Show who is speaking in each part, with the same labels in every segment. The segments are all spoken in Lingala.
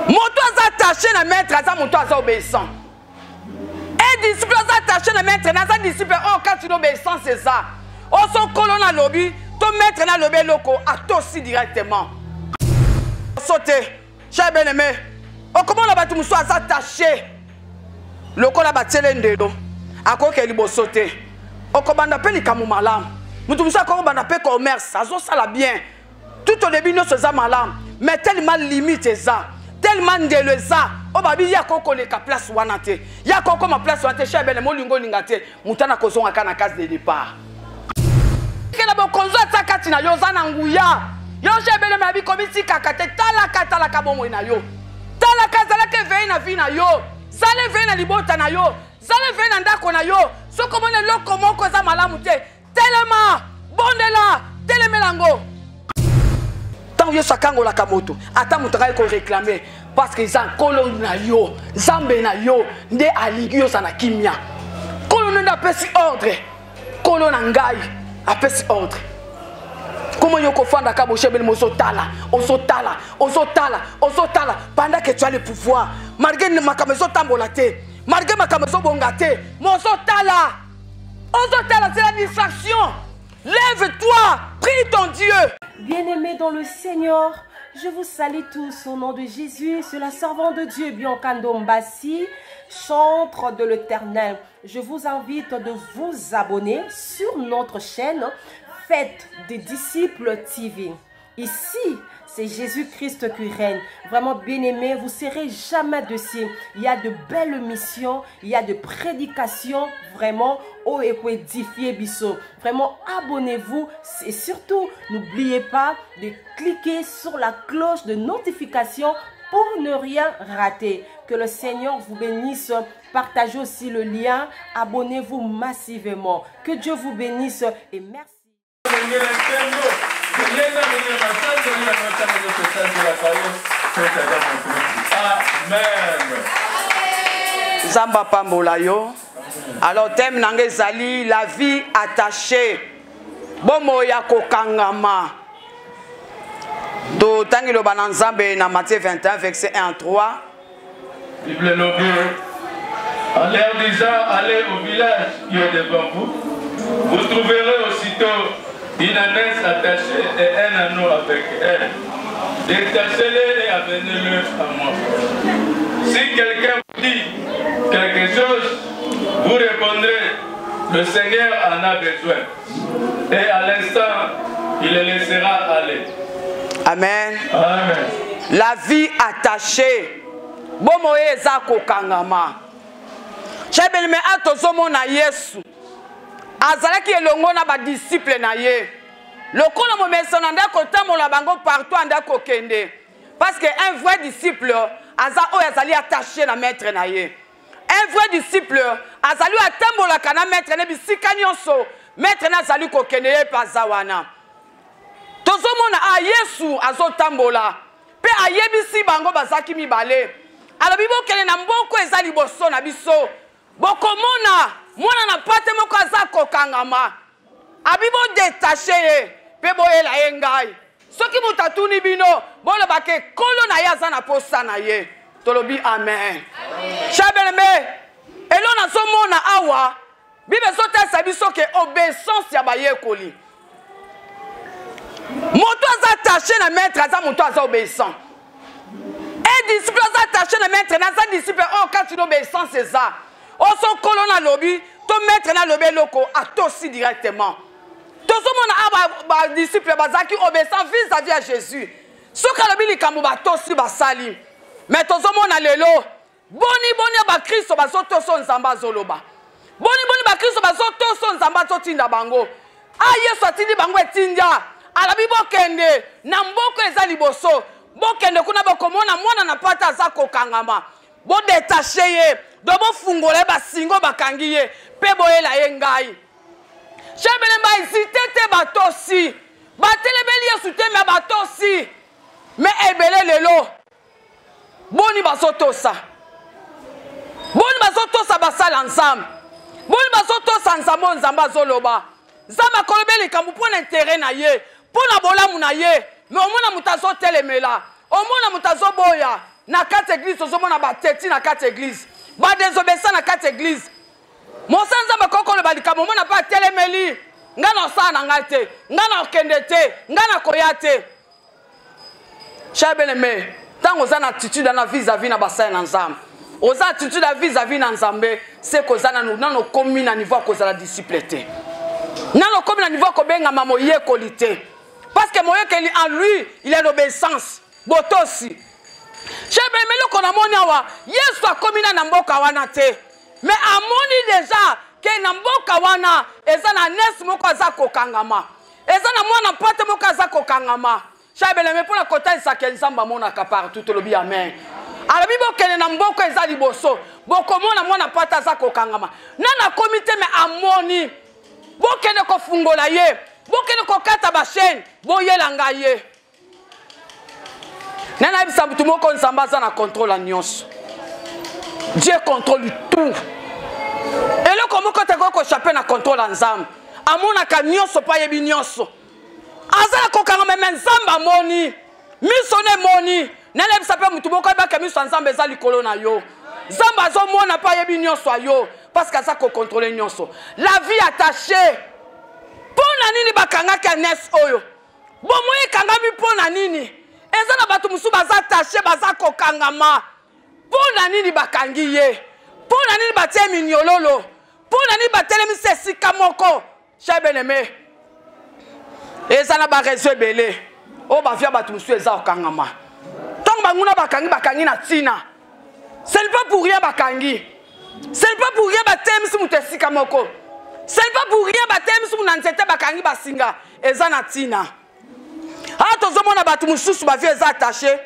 Speaker 1: Moto attaché na maître, aza moto aza obéissant. Et disciple attaché na maître, na disciple oh quand tu obéissant c'est ça. Oh son colon na lobby, ton maître na lobby loko a aussi directement. Sauter, cher bien-aimé. Oh comment la batu muso attaché. Loko la batele ndelo. Ako ke libo sauter. Oh comment on appelle kamu malam. Mutu muso ko on appelle commerce, azo ça la bien. Tout au début nous faisons malam, mais tellement limite ça. Tellement de ça, on va dire qu'on est à place wanate. Il y a qu'on ma place wanate, cher ben molingo lingate, mutana kozon aka na case de départ. Kena bo konzo atakati na yo zana nguya. Yo cher ben ma bi komisi kakate tala kabomo na yo. Tala kazala ke vei na vi na yo. Zale vei na libota na yo. Zale vei na ndako na yo. So komone loko moko za malamu te. Telema bondela telemelango. Tant que chakango la kamoto, attends mon travail qu'on réclamer parce que ça colon na yo, zambe na yo, nde aligio sana kimia. Colon na pesi ordre, colon ngai a pesi ordre. Comment yo ko fanda ka boche bel mosotala, osotala pendant que tu as le pouvoir. Malgré makamezo tambola te, malgré makamezo bongate, mosotala. Osotala c'est la distraction. Lève-toi, prie ton Dieu.
Speaker 2: Bien-aimés dans le Seigneur, je vous salue tous au nom de Jésus. C'est la servante de Dieu, Biancando Mbassi, chantre de l'Éternel. Je vous invite de vous abonner sur notre chaîne Fête des Disciples TV. Ici, c'est Jésus-Christ qui règne. Vraiment, bien-aimés, vous ne serez jamais dessus. Il y a de belles missions, il y a de prédications, vraiment, oh, et pour édifier Bisso. Vraiment, abonnez-vous et surtout, n'oubliez pas de cliquer sur la cloche de notification pour ne rien rater. Que le Seigneur vous bénisse. Partagez aussi le lien. Abonnez-vous massivement. Que Dieu vous bénisse et merci.
Speaker 1: Amen. Zamba pambola yo. Alors thème nange zali la vie attachée. Bomo ya kokangama. Do tangi lo bananzambe na Matthieu 21 verset 1 à 3.
Speaker 3: Bible lobby. En leur disant allez au village qui est devant vous, vous trouverez aussitôt une ânesse attachée et un anneau avec elle. Détachez-les et amenez-le à moi. Si quelqu'un vous dit quelque chose, vous répondrez, le Seigneur en a besoin. Et à l'instant, il le laissera aller.
Speaker 1: Amen.
Speaker 3: Amen.
Speaker 1: La vie attachée. Bomoye zako kangama. Chebele me atozomo na Yesu. Azalaki elongo na ba disciple na ye. Lokola mo mesona ndako tamola bango partout andako kende. Parce que un vrai disciple aza o azali attaché na maître na ye. Un vrai disciple azali atambola kana maître na bisika nyonso. Maître na azali ko kende ye pazawana. Tozomona a Yesu azotambola. Pe ayebisi bango bazaki mibale. Alors bibo kele na mboko ezali boso na biso. Bokomona mwana na pate moko azako kangama. Abibo détaché pe boyela yengai. Soki mutatuni bino bolo bake kolo na yaza na posa na ye. Tolobi amen. Chabeleme elo na somona awa bibe sota sabiso ke obéissance ya bayekoli. Moto attaché na maître aza moto aza obéissant. Et disciple attaché na maître na za disciple oh quand tu obéissant c'est ça. Oh son colon na lobby, ton maître na lobby loko a aussi directement. Tout ce monde a disciple bazaki obéissant vis-à-vis à Jésus. Ce que le bili kamuba tosi basali. Mais tout ce monde a lelo. Boni ba Christ bazoto son zamba zoloba. Boni ba Christ bazoto son zamba totinda bango. Ah Yesu atindi bango etindia. Ala bibo kende na mboko ezali boso. Bokende kuna bokomona mwana na pata zako kangama. Bo détaché ye, do bo fungole ba singo bakangi ye, pe boyela ye ngai. Chebele ba hésité te batosi. Batelebeli Yesu te me batosi. Me ebele lelo. Boni basotosa. Boni basotosa basala ensemble. Boni basotosa ensemble nzamba zoloba. Zamba kolobeli kamu pour intérêt na ye, pour na bolamu na ye. Mais au moins mutazo telemela, au moins mutazo boya. na kati église ozomona bateti na kati église ba désobéissant na kati église mosanza bakoko le balikamo mona pa telemeli ngana osala na ngai te ngana okende te ngana koya te cher bien-aimé tant oza na attitude na vis-à-vis na basaya na nzambe oza attitude na vis-à-vis na nzambe c'est koza nano komi na niveau kozala disciple te nano komi na niveau kobengama moyekoli te parce que moyekoli en lui il est l'obéissance botosi cher bien-aimé loko na moni awa Yesu akomi na mboka wana te mais amoni déjà que na mboka wana eza na nes moko aza kokangama eza na mwana pote moko aza kokangama cher bien-aimé pour la kotalisa ke nzamba monaka partout tolobi amen alabi bokene na mboko eza liboso bokomona mwana pote aza kokangama nana komite me amoni bokene kofungola ye bokene kokata ba chaîne boyela ngai ye nana bisa mutu moko nzamba aza na contrôle à nyonso Dieu contrôle tout et le comme ko te ko chaper na contrôle à nzamba amona ka nyonso pa yebi nyonso azala kokanga me nzamba moni misone moni nana bisa pe mutu moko ba ka miso nzamba eza likolo na yo nzamba zo mona pa yebi nyonso yo parce que ça ko contrôler nyonso la vie attachée pona nini bakanga ka nes oyo bomoye kanga mi pona nini eza na batu musu baza attaché baza kokangama pona nini bakangi ye pona nini batie minyololo pona nini batelemi sesika moko cher bien-aimé eza na ba réseau belé o ba via batu musu eza okangama tant banguna bakangi na tina c'est pas pour rien bakangi c'est pas pour rien batemi si mutesika moko c'est pas pour rien batemi si munanzete bakangi basinga eza na tina ah tozomona batu mususu ba vie eza attaché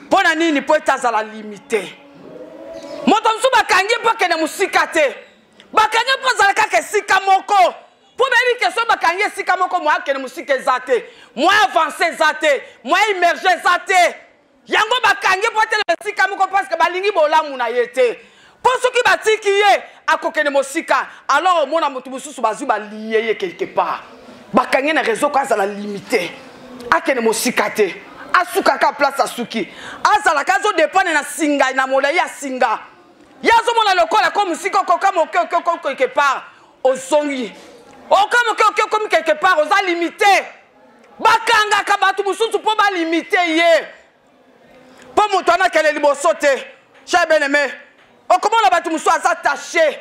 Speaker 1: pona nini po etazala limité moto musu bakangi po kene musika te bakangi po zala kaka sika moko po bebi ke so bakangi sika moko mo akene musika ezate mo avancer ezate mo immerger ezate yango bakangi po tele sika moko parce que balingi bolamu na yete po soki batiki ye akokene musika alors mona moto mususu bazu ba lié ye quelque part bakangi na réseau quand ça la limité akene musika te asuka ka place asuki azala kazo dépendre na singa na mola ya singa yazo mona lokola comme musika ko comme quelque part ozongi comme comme quelque part oza limité bakanga ka batu mususu po ba limité ye po moto na kele liboso te cher bien-aimé okomona batu mususu aza attaché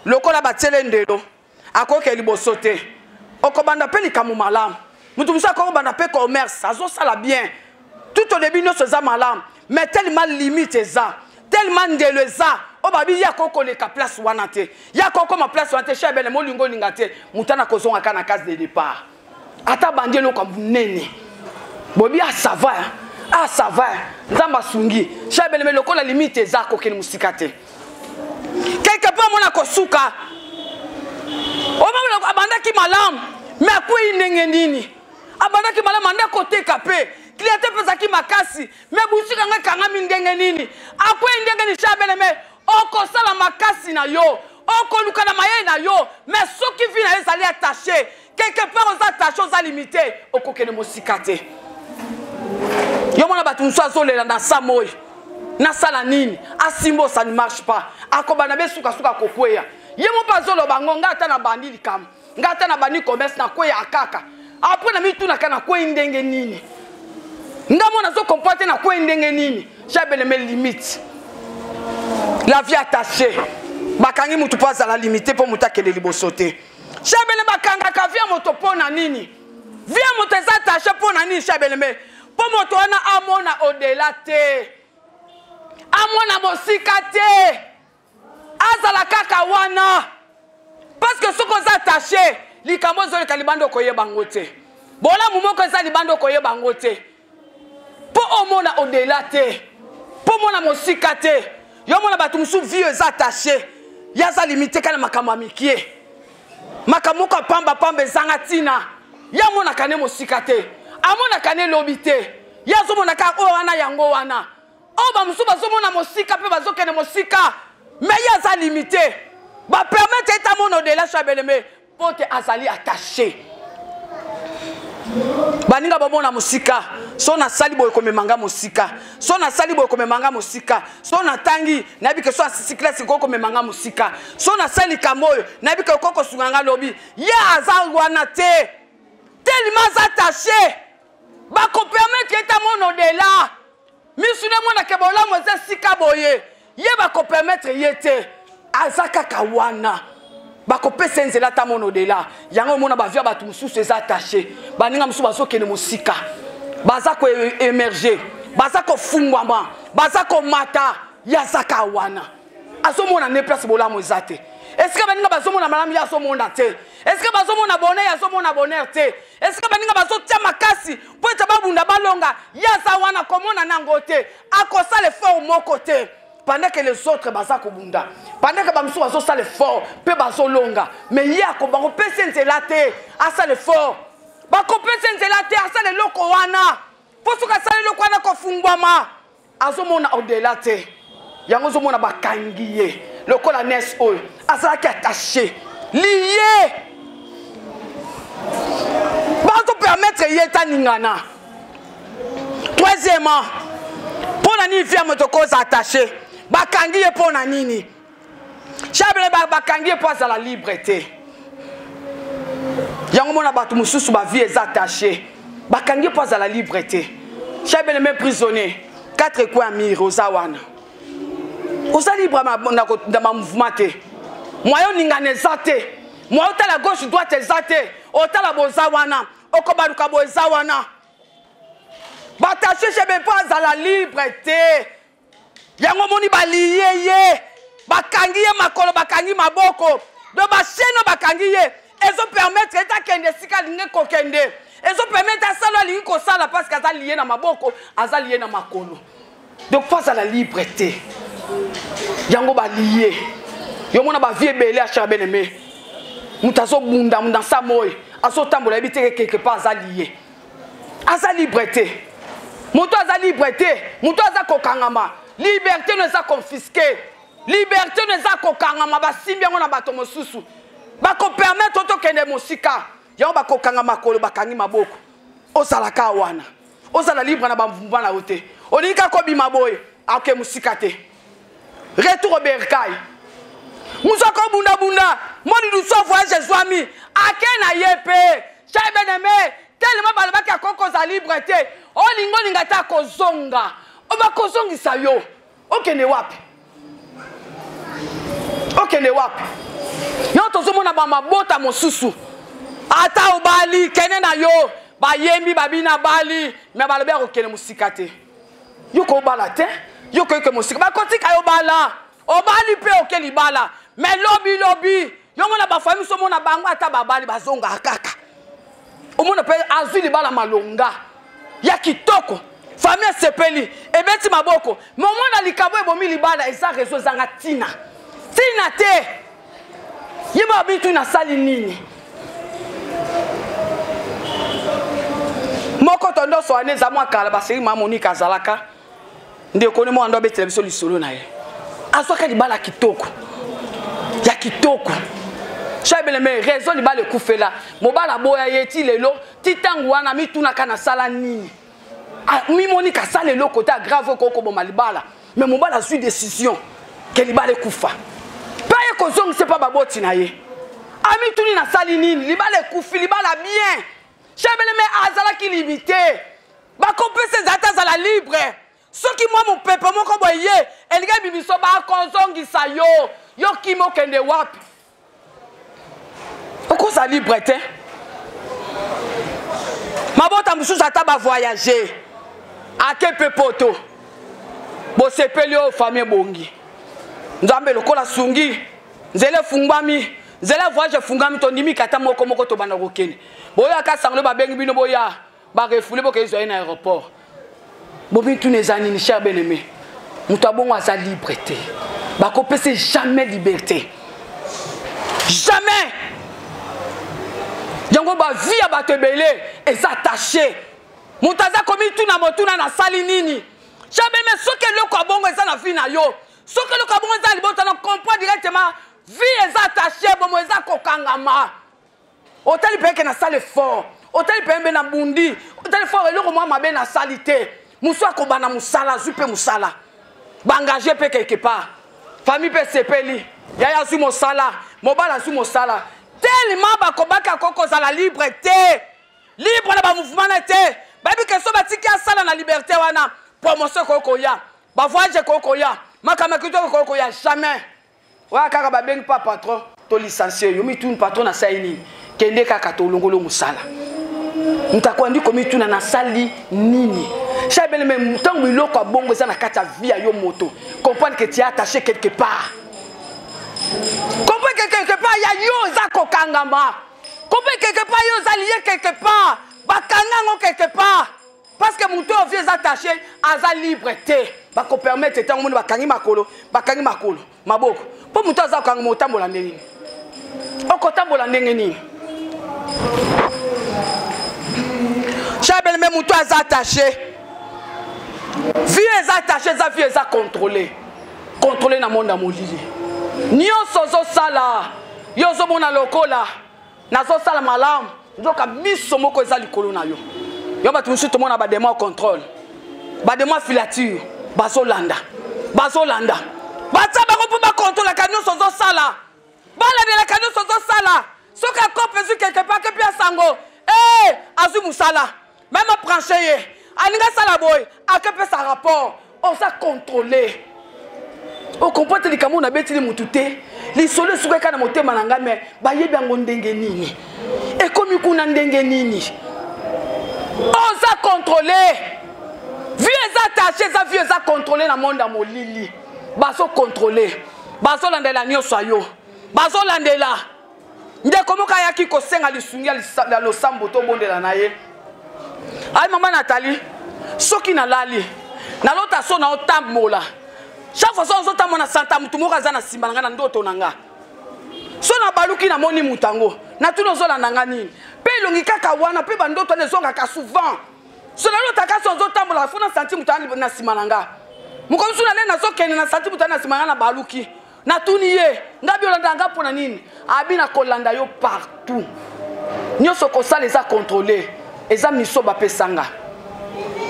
Speaker 1: lokola batele ndelo akoke liboso te okobanda pe likamu malamu mutu musa ko banda pe commerce azo sala bien tout au début nous ça malam mais tellement limite ça tellement ndelo ça o babi ya koko le ka place wana te ya koko ma place wana te cher ben mo lingo lingate mutana kozonga kana case de départ ata bandelo ko nene bobi a ça va nzamba sungi cher ben le ko la limite ça ko ken musikate quelque part mona ko suka o ba abanda ki malam mais ko indenge nini abanda ki malam anda côté capé cliente pesa ki makasi mais busika nga kanga mindenge nini akwe ndenge ni chabele mais oko sala makasi na yo oko luka na maye na yo mais soki vi na ezali attaché quelque part on s'attache aux limité oko kene mosikate yo mona batu nso azolela na samoy na sala nini asimbo ça ne marche pas akobana be suka kokweya yemo bazolo bango ngata na bandi likam ngata na bandi commerce na kweya akaka après na mitu na kana kwe ndenge nini ndamo na zo comporter na kwe ndenge nini chabele me limite la vie attachée bakangi mutu pas à la limité pour mutakele libosote chabele bakanga ka vie moto pona nini vie moto attaché pona nini chabele me po moto wana amona au-delà te amona mosika te azala kaka wana parce que ce qu'on attaché likambo zo le kalibando koyeba ngote bola mumoko za libando koyeba ngote po omona au-delà te po mona mosika te yo mona batu musu vie za attaché ya za limité kana makamba mikie makamuka pamba zanga tina ya mona kane mosika te amona kane lobité ya zo mona ka o wana yango wana o ba musu bazo mona mosika pe bazo kene mosika mais ya za limité ba permettre ta mona au-delà chabeleme pote azali attaché baninga bomona musika so na sali boye komemanga musika so na sali boye komemanga musika so na tangi na bike so asisikla siko komemanga musika so na sali kamoyo na bike koko sunganga lobi ya azangwana te tellement attaché ba ko permettre eta mon au-delà misune mona ke bola mo za sika boye ye ba ko permettre yete azaka kawana bako pesa nzela ta mon au-delà yango mona ba via ba tout sous ses attachés baninga musu baso kene musika baza ko émerger baza ko fungwama baza ko mata yazaka wana aso mona ne place bola mo zate est-ce que baninga baso mona malamu ya so mona te est-ce que baso mona bonheur ya so mona bonheur te est-ce que baninga baso tia makasi po eta babunda balonga yaza wana komona nango te akosa le fort mon côté. Pendant que les autres baza kobunda, pendant que bamsou bazo sale fort, pe bazo longa, mais yako bako pese nzelate, asale fort, bako pese nzelate, asale loko wana, posuka sale loko wana kofungwama, azo mona au-delà te, yango zo mona bakangiye, loko la nes oyo, asala ki attaché, lié, bazo permettre yeta ningana. Troisièmement, pour la ni via motokos attaché. Bakangiye pona nini chabele bakangiye po za la liberté yango mona batu mususu ba vie est attaché bakangiye po za la liberté chabele même prisonnier 4 coins mire ozawana oza libre na ma mouvement te moyo ningane zate moyo ta la gauche droite zate ota la bozawana okobaluka bozawana bataché chabele po za la liberté. Yango moni baliye ye bakangiye makolo bakangi maboko do ba cheno bakangiye ezo permettre eta kende sika linge kokende ezo permettre asala lingi ko sala parce que azali lié na maboko azali lié na makolo donc face à la liberté yango baliye yo mona ba vie belé a cher bien-aimé mutazo bunda munda samoy aso tambola biteke quelque part azali liberté muto azali liberté muto aza kokangama. Liberté ne sa confisquée. Liberté ne sa kokangama ba simbiango na bato mosusu. Ba ko permettre to kende musika. Yango ba kokanga makolo bakangi maboko. Osalaka wana. Osala libre na ba mvumba na ote. Onika ko bima boy ake musika te. Retour au bercail. Musako bunda bunda. Moni du so voyage zwami. Ake na yepe. Chai bien-aimé. Tellement balabaki akoko za liberté. Olingo lingata kozonga. Oba kozongisa yo okende wapi yo tozomona ba mabota mosusu ata obali kene na yo bayembi babina bali me balobi okende musika te yo ko bala te yo ko musika ba kotika yo bala obali pe okeli bala me lobi yo mona ba famille so mona bango ata babali bazonga kaka omona pe azuli bala malonga ya kitoko. Famille sepeli ebeti maboko momona likabo ebomi libala eza réseau zanga tina te yeba bitu na sali nini moko tondo so aneza mwa kala basiri mamonika azalaka ndeko ne mo ando betela biso lisolo na ye asoka libala kitoko ya kitoko chabele me raison libala ekufela mobala boya yeti lelo titangu wana mituna kana sala nini. Mimoni kasale le côté grave koko boma libala mais mon bala suit décision que libala kufa paye ko zong c'est pas baboti na ye ami tuni na sali nini libala kufi libala bien chabele me azala ki limité ba compese zata za la libre ce qui moi mon peuple mon ko boye eliga bibiso ba konzongisa yo kimo kende wapi oko za libre te mabota mususu ata ba voyager ake pe poto bo sepeli o famille bongi nzambe lokola sungi nzele fungwami nzele voyage fungami to ndimi kata moko to bana kokene boya ka sanglo ba bengi bino boya ba refoule bo ke zo na aéroport bo bitu nezani ni cher bien-aimé muto abongo asa liberté ba ko pese jamais liberté jamais yango ba vie ba te belé et attaché. Mutaza komi tuna motuna na sali nini. Chabe me soke loko abongo eza na vie na yo. Soke loko abongo eza libota na comprendre directement vie eza attaché bomo eza kokangama. Otali peke na sale fort. otali pembe na bundi otali fo eloko mwa mabe na salité muso akobana musala zupe musala bangager pe quelque part famille pe sepeli yaya zu mosala mobala zu mosala tellement bakobaka koko za la liberté libre na ba mouvement na te babi ke so batiki asala na liberté wana promotion koko ya ba voyage koko ya makama kito koko ya jamais wa kaka ba bengi pas patron to licencié yo mi tune patron na saini kende kaka to longolo musala mtakwa ndiko mi tune na sali nini chabele même tango biloko abongo za na kata via yo moto comprendre que tu es attaché quelque part comprendre que quelque part ya yo za kokangama comprendre que quelque part yo za lié quelque part bakangango quelque part parce que mon tour vieux attaché à sa liberté ba ko permettre tant monde bakangi makolo maboko po muto za kanga motambola ndenge okotambola ndenge nini chabele même muto za attaché vieux attaché za vieux za contrôler na monde à molili nyonso zo sala yo zo mona lokola na zo sala malamu ndoka biso moko eza likolo na yo yo batu musu to mona ba demo contrôle ba demo filature bazolanda batsa bango po ba contrôle ka nyonso zo sala bala de la ka nyonso zo sala soka kope zu quelque part ke pia sango azu musala même branché aninga sala boy akepe sa rapport on sa contrôler o comporte li kamona beti li mutute li solo suka na motema nanga me ba yebi ngo ndenge nini e komi kuna ndenge nini on sa contrôler vieux attaché za vieux za contrôler na monde molili baso contrôler baso landela nyoso ayo baso landela ndeko moka yaki ko senga lisungia la losambo to bondela na ye ay mama Nathalie soki na lali na lota so na otambola chaque fois on zota mona santa mutu moka za na simba nga na ndoto nanga so na baluki na moni mutango na tuno zo landanga nini pe longi kaka wana pe bandoto ne zonga ka souvent so na lota ka so zotambola funa santi mutani na simba nanga mukomsu na na zo kene na santi mutani na simba nga na baluki na tuni ye ngabi olanda nga pona nini abi na kolanda yo partout nyoso ko sala eza contrôler eza miso ba pesanga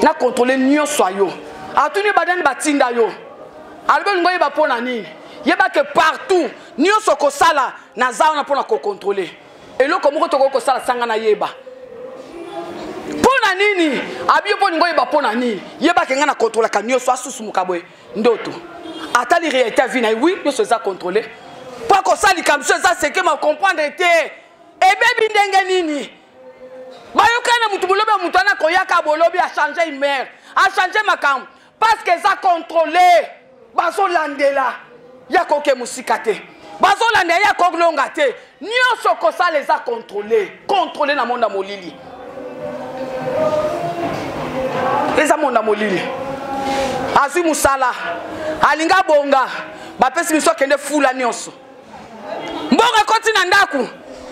Speaker 1: na contrôler nyoso ayo atuni badani batinda yo albe ngoyi ba pona nini yeba que partout nyoso ko sala na za na pona ko contrôler eloko moko to ko sala sanga na yeba pona nini abi yo pona ngoyi ba pona nini yeba ke nga na contrôler ka nyoso asusu mukabwe ndoto atali réalité vie na oui nyoso za contrôler pas ko sali comme ça c'est que ma comprendre était et baby ndenge nini bayokana mutu bolobe mutu ana koyaka bolobe a changer une mère a changer makam parce que ça contrôler baso landela ya koke musikate baso landela ya koglonga te nyoso ko ça les a contrôler na monde molili les a monde molili azu musala alinga bonga ba pesi miso kende fula nyonso mbongo koti na ndaku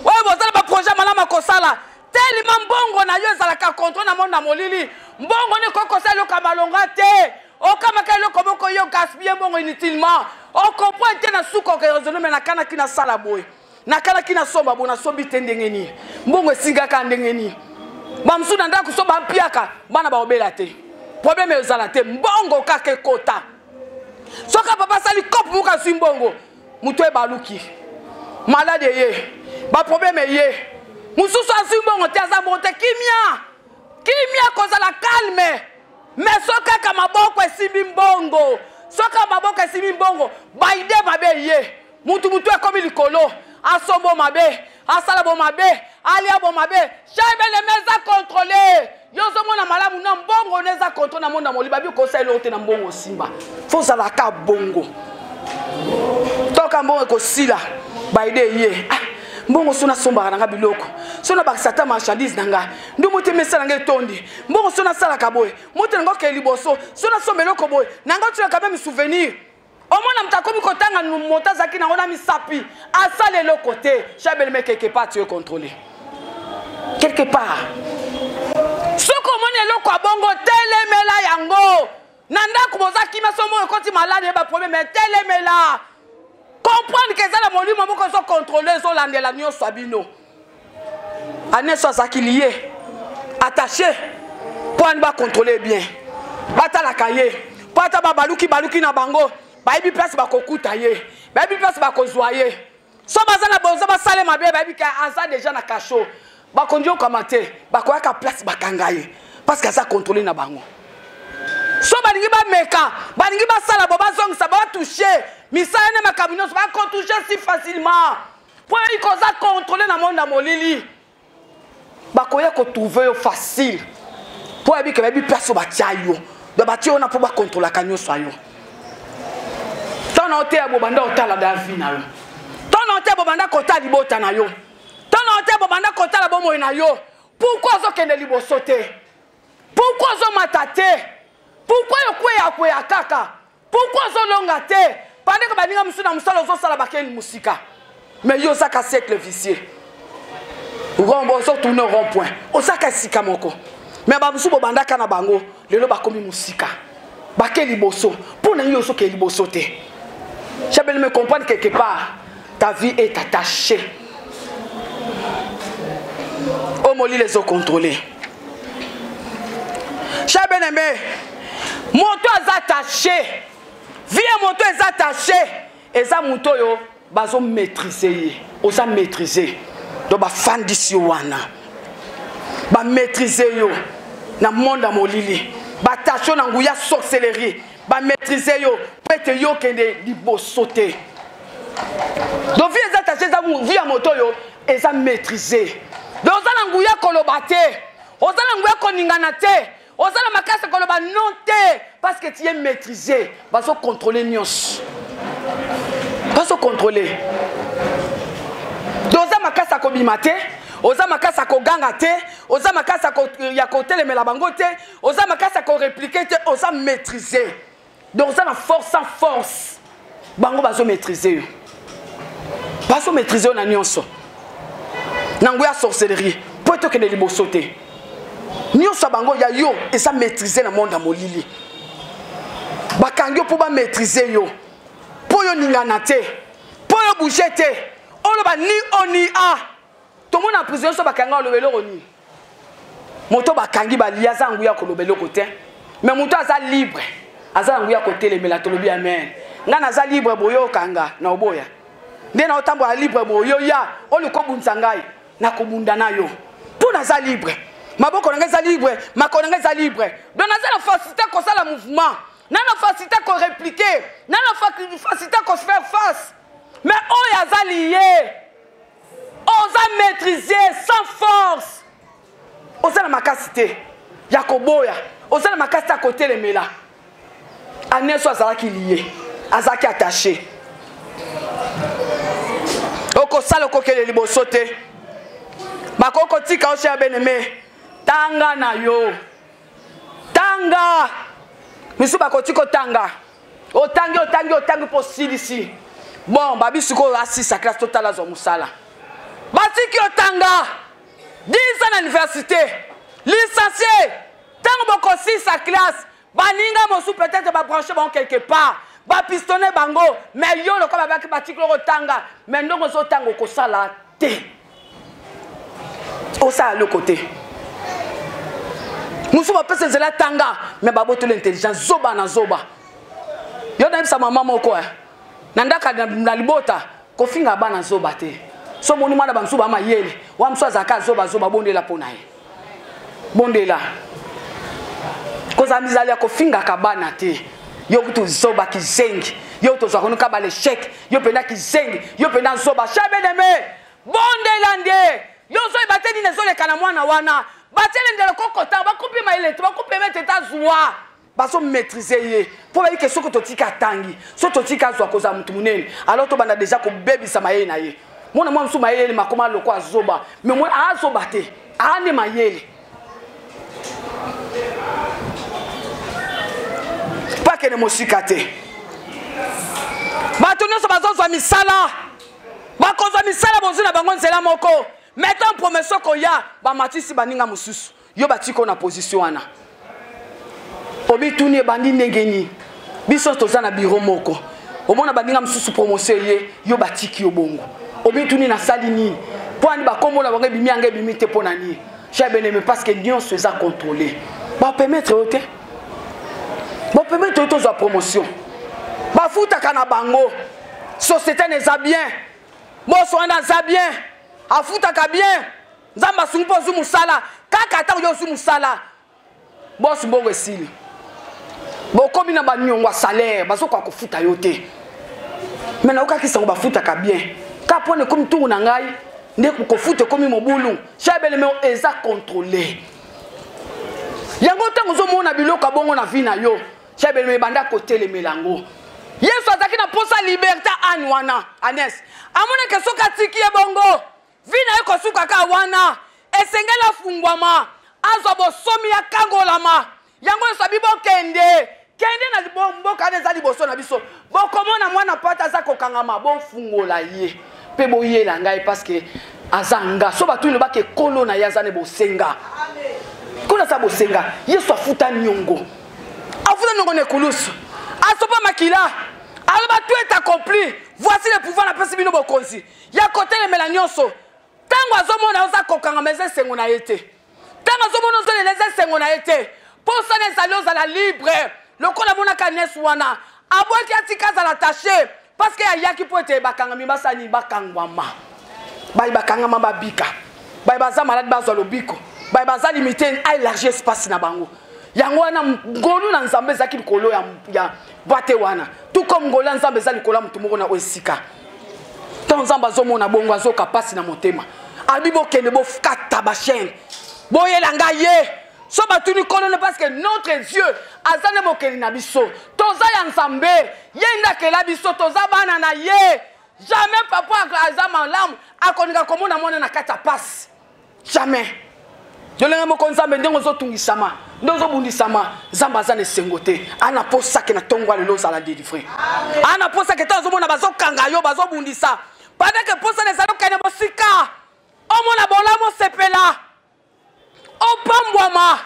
Speaker 1: oyo bozala ba projet malama ko sala tellement mbongo na yo ezala ka contrôle na monde molili mbongo ne koko sala ka malonga te o kama ka eloko moko yo gaspiller mbongo inutilement o comprend te na suko ka raisonner mais na kana kina sala boy na kana kina somba bona sombi te ndenge ni mbongo esinga ka ndenge ni ba msu na ndaku so ba mpiaka bana ba obela te problème ezala te mbongo kaka kota soka papa sali cop muka simbongo muto e baluki malade ye ba problème ye mususu asimbongo te aza monte kimia koza la calme mais soka ka maboko esimbi mbongo soka maboko esimbi mbongo ba ide mabe ye mutu e komi likolo asombo mabe asala bo mabe alia bo mabe chaque les meza contrôler yo zo mona malamu na mbongo neza contrôle na monde moliba bi ko sala ote na mbongo simba faut ça la ka bongo toka mbongo ko sila ba ide ye mbongo sona somba nanga biloko sona bakisata marchandise nanga ndumu te mesala ngai tondi mbongo sona sala kaboy moto ngo ke liboso sona sombeloko boy nanga tu quand même souvenir au moins mtakomi kotanga mota zaki na ona misapi asale le côté chabel me quelque part tu es contrôlé quelque part soko mone loko abongo telemela yango nanda kubozaki masomo ekoti malade ba problème telemela comprendre que ça la molimo moko so contrôler so landela nyo swabino ane so zaki lié attaché pour ne contrôler bien. Bata la cahier. Bata baluki na bango. Baby place bakokuta ye. Baby place bakozwaye. So bazana bonza ba sale mabe baby ka aza déjà na cachot. Bakondio kamate, bakoyaka place bakangaye parce que ça contrôler na bango. So balingi ba meka, balingi ba sala ba zongisa ba toucher. Misala ne makabino ba toucher si facilement. Pour il cause contrôler na monde na molili. Bakoya ko trouver facile. Pour abi que baby place ba tiayo. De ba tiyo na pour ba contrôler kanyo soyo. Ton hotel bobanda otala davi na yo. Ton hotel bobanda kota libota na yo. Ton hotel bobanda kota la bomo na yo. Pourquoi zo kende liboso te? Pourquoi zo matate? Pourquoi yo kwe ya kaka? Pourquoi zo longa te? Pendant que baninga musuna musala zo sala bakeli musika. Mais yo saka siècle vicieux. Rombo zo tourner rond-point. O saka sika moko. Mais ba musu bobanda kana bango, lelo bakomi musika. Bakeli boso. Pour na yo zo keli boso te. J'aimerais me comprendre quelque part. Ta vie est attachée. Au moli les eaux contrôlées. J'aimerais aimé. Moto est attaché. Vie à moto est attaché. Et ça moto yo, bazo maîtriser. Osa maîtriser. Donc ba fan d'ici wana. Ba maîtriser yo. Na monde à molili. Ba attaché na nguya sorcellerie. Ba maîtriser yo. Pete yo kende libo sauter. Donc vie est attaché ça vie à moto yo. Et ça maîtriser. Donc ça na nguya kolobate. Osa na nguya koningana te. Osa na makasa koloba non te. Parce que tu es maîtrisé. Baso contrôler nios. Baso contrôler. Donc ça makasa ko bimate. Osa makasa ko ganga te. Osa makasa ko ya ko telemela bango te. Osa makasa ko répliquer te. Osa maîtriser. Donc ça na force sans force. Bango baso maîtriser. Baso maîtriser on a nyonso. Nangoya sorcellerie. Pour to que ne libo sauter. Nyonso bango ya yo et ça maîtriser le monde à molili. Bakangyo pour ba maîtriser yo. Pour yo ningana te. Pour yo bouger te. On le ba ni oni a. Tout le monde en prison so bakanga lo belo oni. Moto bakangi ba liaza nguya ko lo belo côté. Mais moto aza libre. Aza nguya côté le melatolobi amen. Ngana aza libre boyo kanga na oboya. Ndena otambo a libre boyo ya. O le ko bunzangai na ko bundana yo. Pour naza libre. Maboko nanga libre, makona nanga libre. Donc naza la facilité ko ça le mouvement. Na la facilité ko répliquer, na la facilité ko se faire face. Mais on y a lié. On a maîtrisé sans force. On a la macacité. Yakoboya. On a la macacité à côté les méla. Agnès soit qui lié. Azaki attaché. Oko salo koke le libo sauté. Bakoko tika o cher bien-aimé. Tanga na yo. Tanga. Misu bakotiko tanga. Otangi possible ici. Bon, babi suko assis sa classe totale à Zomusala. Batiki otanga. 10 ans à l'université. Licencié. Tango boko si sa classe. Baninga mosu peut-être ba brancher bon quelque part. Ba pistonner bango. Mais yo le comme avec batiki otanga. Mais non zo tango ko sala te. Au ça le côté. Nous sommes pas ces là tanga, mais babo tout l'intelligence zoba na zoba. Yo na bisa mama moko eh. Nandaka na libota ko finga bana zoba te. So moni mwana ba msuba mayele, wa mswa zaka zoba bondela pona ye. Bondela. Ko za mizali ko finga kabana te. Yo kutu zoba kizengi. Yo to zwa konuka ba le chèque, yo penda kizengi, yo penda zoba chabeneme. Bondela nde. Yo zo bateni ne zo le kana mwana wana. Batele ndelo kokota ba couper maile tu ba couper mettre ta joie ba so maîtriser ye pour dire que ce que to tika tangi so to tika zo koza mutu munene alors to banda déjà ko baby sa maile na ye mona mwa msuma yele makoma loko azoba mais moi azoba te ane maile pas que ne mosika te ba to nyoso bazo zo misala ba ko zo misala bozuna bango nzela moko. Mettons promesse ko ya ba matisi baninga mususu yo batiko na position wana obi tuni bandi ndengeni biso toza na bureau moko omona baninga mususu promotion ye yo batiki yo bongo obi tuni na sali ni po ani ba kombo na bango bimi anga bimi te pona ni J'ai bien aimé parce que Dieu se a contrôlé. Bah permettre au thé. Bah permettre aux la promotion. Bah fouta kana bango. Société n'est pas bien. Bon soin n'a bien. A fouta ka bien. Zamba sumpo zu musala. Kaka ta yo zu musala. Boss bon resili. Bon comme na ba nyongwa salaire, bazo kwa ko futa yo te. Mais na okaki sango ba futa ka bien. Ka pone comme tout na ngai. Ndeko ko futa comme mobulu. Chabele me eza contrôlé. Yango tango zo mona biloko bongo na vie na yo. Chabele me banda côté le melango. Yesu azaki na posa liberté anwana Anes. Amone ke soka tiki e bongo. Vina yeko suka ka wana. Esengela fungwama. Azo bo somi ya kangolama. Yango sabi bo kende. Kende na libombo kane za liboso na biso. Bo komona mwana pata za kokangama bo fungola ye. Pe bo ye la ngai parce que azanga. So batu ba ke kolo na yazane bo senga. Amen. Kona sa bo senga. Yesu afuta nyongo. Afuta nyongo ne kulusu. Asopa makila. Alors tout est accompli. Voici le pouvoir de la personne qui bokonzi. Ya côté le melanioso. Tango azomona oza kokanga meze sengo na été. Tango azomona oza les sengo na été. Pour ça les alliés à la libre. Le kola mona kanes wana. Abo ki atika za la taché parce que ya ki pote bakanga mibasa ni bakangwama. Ba bakanga mamba bika. Ba baza malade bazo lobiko. Ba baza limité à élargir espace na bango. Yango wana ngolu na nzambe zaki likolo ya bwate wana tout comme ngola nzambe za likolo mutu moko na osika tant nzamba zomona bongo azoka pasi na motema abibo kende bo kata ba chaîne boyela ngaye so batuni kolone parce que notre Dieu azane mokeli na biso toza ya nzambe yenda kela biso toza bana na ye jamais papa azama lam akonika komona mona na kata pasi jamais. Je l'ai dit que Nzambe ndenge ozotungisama ndozo bundisama Nzambe azane sengote ana posa ke na tongwa lelo za la délivrer ana posa ke tazo mona bazokanga yo bazobundisa pendant que posa les alo kane bosika omona bolamo sepela opambwama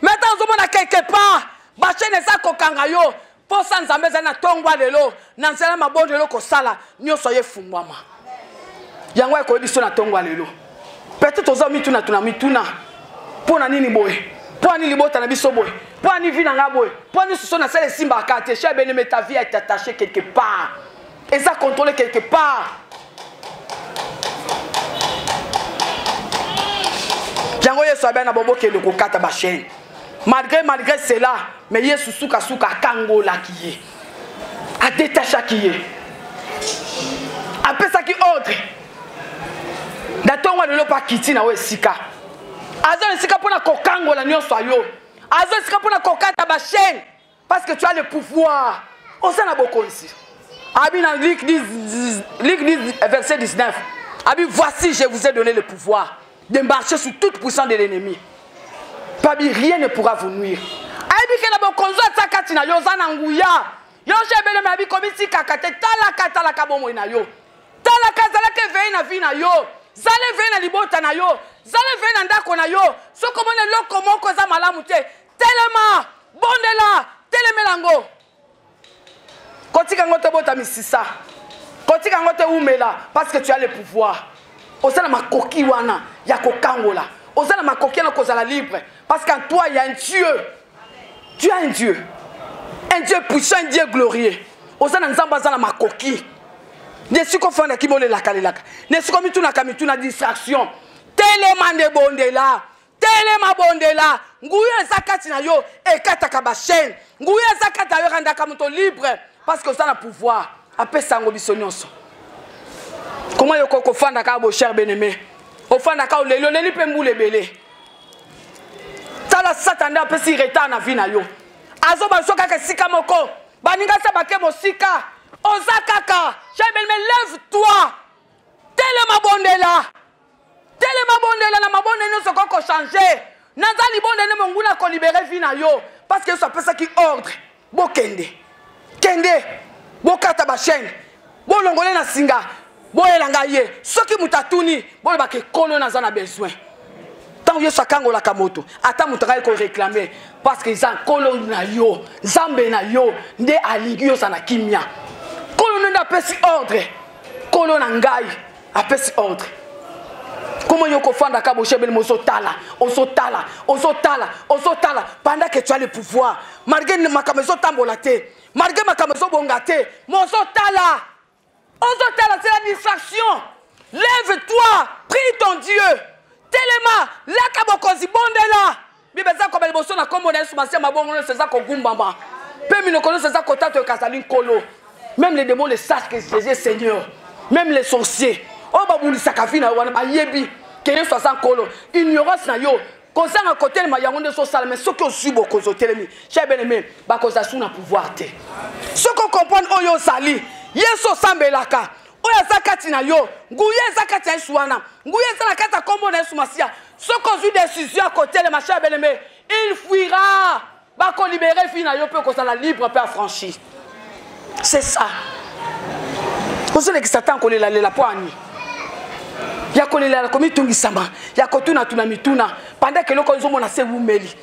Speaker 1: meta zo mona quelque part ba chaîne za kokanga yo posa Nzambe za na tongwa lelo na nzela mabondo lelo ko sala nyoso ye fungwama yango ko biso na tongwa lelo. Peut-être aux amis tuna mituna pour na nini boy pour ni libota na biso boy pour ni vie na nga boy pour ni soso na sele simba kate chez beneme ta vie est attachée quelque part et ça contrôler quelque part jango yesu abena bobo ke le kokata ba chaîne malgré cela mais yesu suka kangola kiye a détacha kiye après ça qui ordre Datonga lelo pa kiti na we sika. Azo sika pona kokango la nyonso ayo. Azo sika pona kokata ba chaîne parce que tu as le pouvoir. Osana bokonzi. Abi na Luc 10 verset 19. Abi voici je vous ai donné le pouvoir de marcher sur toute puissance de l'ennemi. Pabi rien ne pourra vous nuire. Abi ke na bokonzo atakati na yo zana nguya. Yo shebele mabi komisi kakate tala kabomo na yo. Tala kazala ke vei na vi na yo. Zale vena libota na yo, zale vena ndako na yo, soko mone loko moko za malamu te, telema, bondela, telemelango. Kotika ngote bota misisa, kotika ngote umela, parce que tu as le pouvoir. Osana makoki wana, ya kokangola, osana makoki na kozala libre, parce qu'en toi il y a un Dieu. Tu as un Dieu puissant, un Dieu glorieux. Osana nzamba zana makoki. Ne suis pas fan de qui la kalelaka. Ne suis pas mituna distraction. Telema de bondela. Telema bondela. Nguye zakati na yo et kataka ba chaîne. Nguye zakata yo randaka muto libre parce que ça a pouvoir. Après sango bisonyonso. Comment yo koko fanda ka bo cher bien-aimé. O fanda ka lelo neli pe mbule belé. Tala satanda pe si retard na vie na yo. Azo ba soka ka sika moko. Baninga sa ba ke mosika. Ozakaka, lève-toi. Telema bondela. Telema bondela na mabonde ne se koko changer. Nazali bondela monguna ko libérer vie na yo parce que ça peut ça qui ordre. Bokende. Kende. Bokata ba chaîne. Bolongole na singa. Boyelanga ye. Soki mutatuni, bo ba ke kolo na zana besoin. Tant yo sakango la kamoto, ata mutaka ko réclamer parce que za kolo na yo, zambe na yo, nde aligio sana kimia. Colonel a pesi ordre. Colonel Ngai a pesi ordre. Comment yoko fanda ka boche bel mosotala, osotala, osotala, osotala pendant que tu as le pouvoir. Malgré makamezo tambolate, malgré makamezo bongate, mosotala. Osotala c'est la distraction. Lève-toi, prie ton Dieu. Telema, la kabokozi bondela. Bibeza ko bel boso na kombo na sumasia mabongo no seza ko gumbamba. Pe mi no kono seza ko tato kasalin kolo. Même les démons le savent que Jésus est Seigneur. Même les sorciers. Oh babuli sakafina wana ba yebi que Yesu asan kolo. Ignorance na yo. Kosa na côté ma yangonde so sala mais ce que subo kozo telemi. Cher bien-aimé, ba koza suna pouvoir te. Ce qu'on comprend oyo sali, Yesu sambelaka. Oya zakati na yo, nguye zakati ya suana. Nguye zakata kombo na sumasia. Ce qu'on joue décision à côté le machin bien-aimé, il fuira. Ba ko libérer fina yo peut koza la libre peut affranchir. C'est ça. Vous savez que Satan connaît la poigne. Il y a connaît la commis tungisama. Il y a kotuna tuna mituna. Pendant que l'on zomo na se wumeli.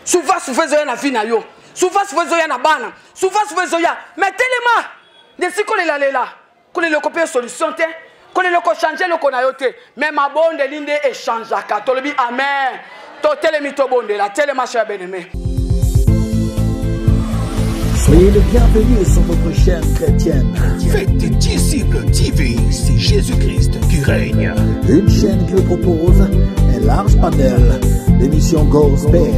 Speaker 1: Souvent zoya na vie na yo. Souvent zoya na bana. Souvent zoya. Mais tellement. De si connaît la lela. Connaît le copier solution te. Connaît le ko changer le konayote. Mais ma bonde linde échange ka. Tolobi amen. To telemi to bonde la tellement cher bien-aimé.
Speaker 4: Soyez les bienvenus sur votre chaîne chrétienne. Faites des disciples TV, c'est Jésus-Christ qui règne. Une chaîne qui vous propose un large panel d'émissions gospel,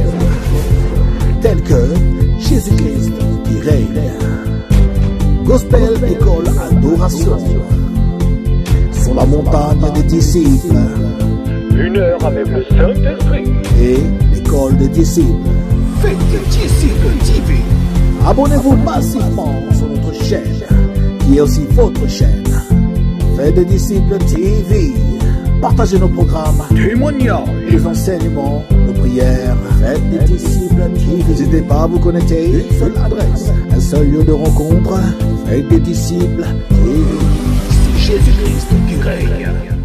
Speaker 4: telles que Jésus-Christ qui règne, Gospel École Adoration, sur la montagne des disciples,
Speaker 5: 1 heure avec le Saint-Esprit,
Speaker 4: et l'école des disciples. Faites des disciples TV. Abonnez-vous massivement sur notre chaîne, qui est aussi votre chaîne. Faites des disciples TV. Partagez nos programmes, témoignages, les enseignements, nos prières. Faites des disciples TV. N'hésitez pas à vous connecter. Une seule adresse, un seul lieu de rencontre. Faites des disciples TV. C'est Jésus-Christ qui règne.